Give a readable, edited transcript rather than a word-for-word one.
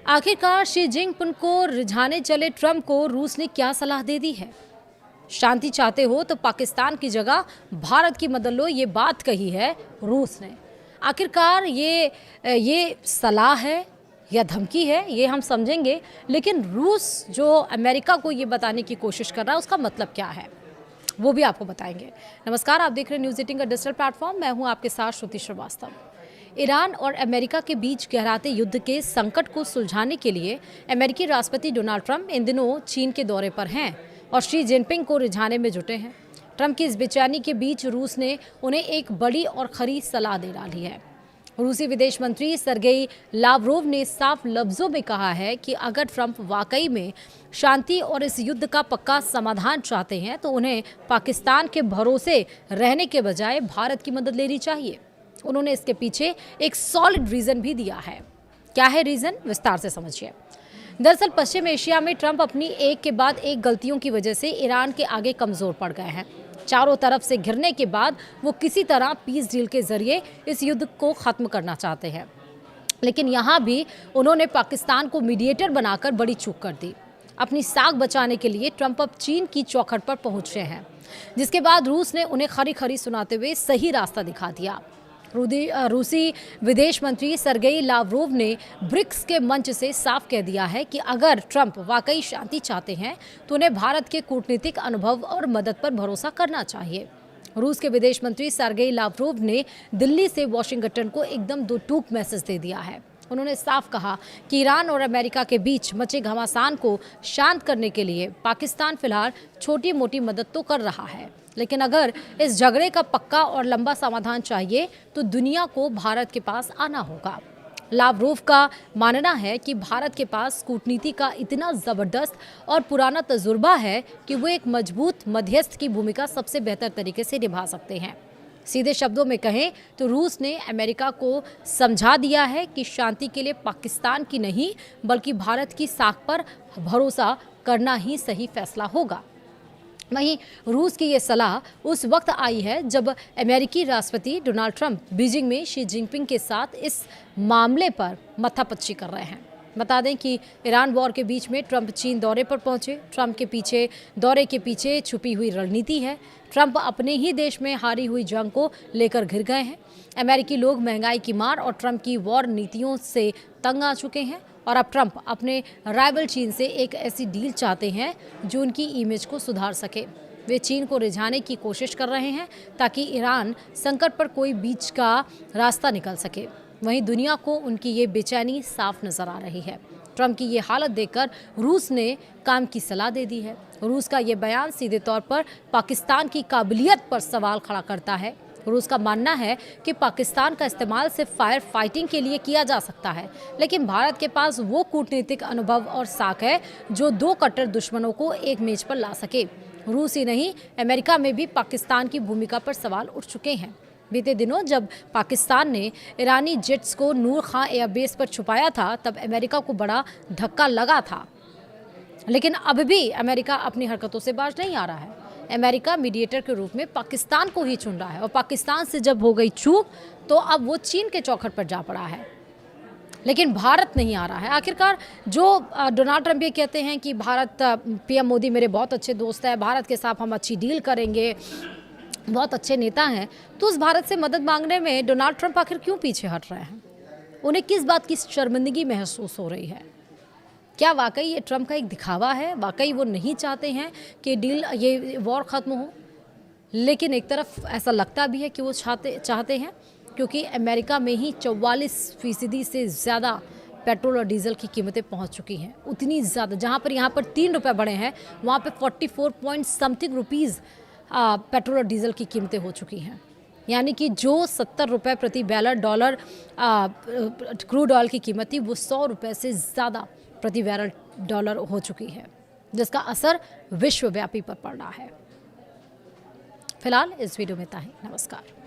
आखिरकार Xi Jinping को रिझाने चले ट्रंप को रूस ने क्या सलाह दे दी है? शांति चाहते हो तो पाकिस्तान की जगह भारत की मदद लो, ये बात कही है रूस ने। आखिरकार ये सलाह है या धमकी है, ये हम समझेंगे, लेकिन रूस जो अमेरिका को ये बताने की कोशिश कर रहा है उसका मतलब क्या है वो भी आपको बताएंगे। नमस्कार, आप देख रहे हैं न्यूज़ 18 का डिजिटल प्लेटफॉर्म। मैं हूं आपके साथ श्रुति श्रीवास्तव। ईरान और अमेरिका के बीच गहराते युद्ध के संकट को सुलझाने के लिए अमेरिकी राष्ट्रपति डोनाल्ड ट्रंप इन दिनों चीन के दौरे पर हैं और शी जिनपिंग को रिझाने में जुटे हैं। ट्रंप की इस बेचैनी के बीच रूस ने उन्हें एक बड़ी और खरी सलाह दे डाली है। रूसी विदेश मंत्री सरगेई लावरोव ने साफ लफ्जों में कहा है कि अगर ट्रंप वाकई में शांति और इस युद्ध का पक्का समाधान चाहते हैं तो उन्हें पाकिस्तान के भरोसे रहने के बजाय भारत की मदद लेनी चाहिए। उन्होंने इसके पीछे एक सॉलिड रीजन भी दिया है। क्या है रीजन, विस्तार से समझिए। दरअसल पश्चिम एशिया में ट्रंप अपनी एक के बाद एक गलतियों की वजह से ईरान के आगे कमजोर पड़ गए हैं। चारों तरफ से घिरने के बाद वो किसी तरह पीस डील के जरिए इस युद्ध को खत्म करना चाहते हैं, लेकिन यहाँ भी उन्होंने पाकिस्तान को मीडिएटर बनाकर बड़ी चूक कर दी। अपनी साख बचाने के लिए ट्रंप अब चीन की चौखट पर पहुंचे हैं, जिसके बाद रूस ने उन्हें खरी खरी सुनाते हुए सही रास्ता दिखा दिया। रूसी विदेश मंत्री सरगेई लावरोव ने ब्रिक्स के मंच से साफ कह दिया है कि अगर ट्रंप वाकई शांति चाहते हैं तो उन्हें भारत के कूटनीतिक अनुभव और मदद पर भरोसा करना चाहिए। रूस के विदेश मंत्री सरगेई लावरोव ने दिल्ली से वॉशिंगटन को एकदम दो टूक मैसेज दे दिया है। उन्होंने साफ कहा कि ईरान और अमेरिका के बीच मचे घमासान को शांत करने के लिए पाकिस्तान फिलहाल छोटी मोटी मदद तो कर रहा है, लेकिन अगर इस झगड़े का पक्का और लंबा समाधान चाहिए तो दुनिया को भारत के पास आना होगा। लावरोव का मानना है कि भारत के पास कूटनीति का इतना ज़बरदस्त और पुराना तजुर्बा है कि वो एक मजबूत मध्यस्थ की भूमिका सबसे बेहतर तरीके से निभा सकते हैं। सीधे शब्दों में कहें तो रूस ने अमेरिका को समझा दिया है कि शांति के लिए पाकिस्तान की नहीं बल्कि भारत की साख पर भरोसा करना ही सही फैसला होगा। वहीं रूस की ये सलाह उस वक्त आई है जब अमेरिकी राष्ट्रपति डोनाल्ड ट्रंप बीजिंग में शी जिनपिंग के साथ इस मामले पर मत्थापच्ची कर रहे हैं। बता दें कि ईरान वॉर के बीच में ट्रंप चीन दौरे पर पहुंचे। ट्रंप के दौरे के पीछे छुपी हुई रणनीति है। ट्रंप अपने ही देश में हारी हुई जंग को लेकर घिर गए हैं। अमेरिकी लोग महंगाई की मार और ट्रंप की वॉर नीतियों से तंग आ चुके हैं और अब ट्रंप अपने राइवल चीन से एक ऐसी डील चाहते हैं जो उनकी इमेज को सुधार सके। वे चीन को रिझाने की कोशिश कर रहे हैं ताकि ईरान संकट पर कोई बीच का रास्ता निकल सके। वहीं दुनिया को उनकी ये बेचैनी साफ नजर आ रही है। ट्रंप की ये हालत देखकर रूस ने काम की सलाह दे दी है। रूस का ये बयान सीधे तौर पर पाकिस्तान की काबिलियत पर सवाल खड़ा करता है। रूस का मानना है कि पाकिस्तान का इस्तेमाल सिर्फ फायर फाइटिंग के लिए किया जा सकता है, लेकिन भारत के पास वो कूटनीतिक अनुभव और साख है जो दो कट्टर दुश्मनों को एक मेज पर ला सके। रूस ही नहीं, अमेरिका में भी पाकिस्तान की भूमिका पर सवाल उठ चुके हैं। बीते दिनों जब पाकिस्तान ने ईरानी जेट्स को नूर खां एयरबेस पर छुपाया था तब अमेरिका को बड़ा धक्का लगा था, लेकिन अब भी अमेरिका अपनी हरकतों से बाज नहीं आ रहा है। अमेरिका मीडिएटर के रूप में पाकिस्तान को ही चुन रहा है और पाकिस्तान से जब हो गई चूक तो अब वो चीन के चौखट पर जा पड़ा है, लेकिन भारत नहीं आ रहा है। आखिरकार जो डोनाल्ड ट्रंप ये कहते हैं कि भारत, पीएम मोदी मेरे बहुत अच्छे दोस्त हैं, भारत के साथ हम अच्छी डील करेंगे, बहुत अच्छे नेता हैं, तो उस भारत से मदद मांगने में डोनाल्ड ट्रंप आखिर क्यों पीछे हट रहे हैं? उन्हें किस बात की शर्मिंदगी महसूस हो रही है? क्या वाकई ये ट्रंप का एक दिखावा है? वाकई वो नहीं चाहते हैं कि डील, ये वॉर ख़त्म हो? लेकिन एक तरफ ऐसा लगता भी है कि वो चाहते हैं, क्योंकि अमेरिका में ही 44% से ज़्यादा पेट्रोल और डीजल की कीमतें पहुंच चुकी हैं। उतनी ज़्यादा, जहां पर यहाँ पर 3 रुपये बढ़े हैं वहाँ पे 44 पॉइंट समथिंग रुपीज़ पेट्रोल और डीजल की कीमतें हो चुकी हैं। यानी कि जो 70 रुपये प्रति बैरल डॉलर क्रूड ऑयल की कीमत थी वो 100 रुपये से ज़्यादा प्रति बैरल डॉलर हो चुकी है, जिसका असर विश्वव्यापी पर पड़ रहा है। फिलहाल इस वीडियो में इतना ही। नमस्कार।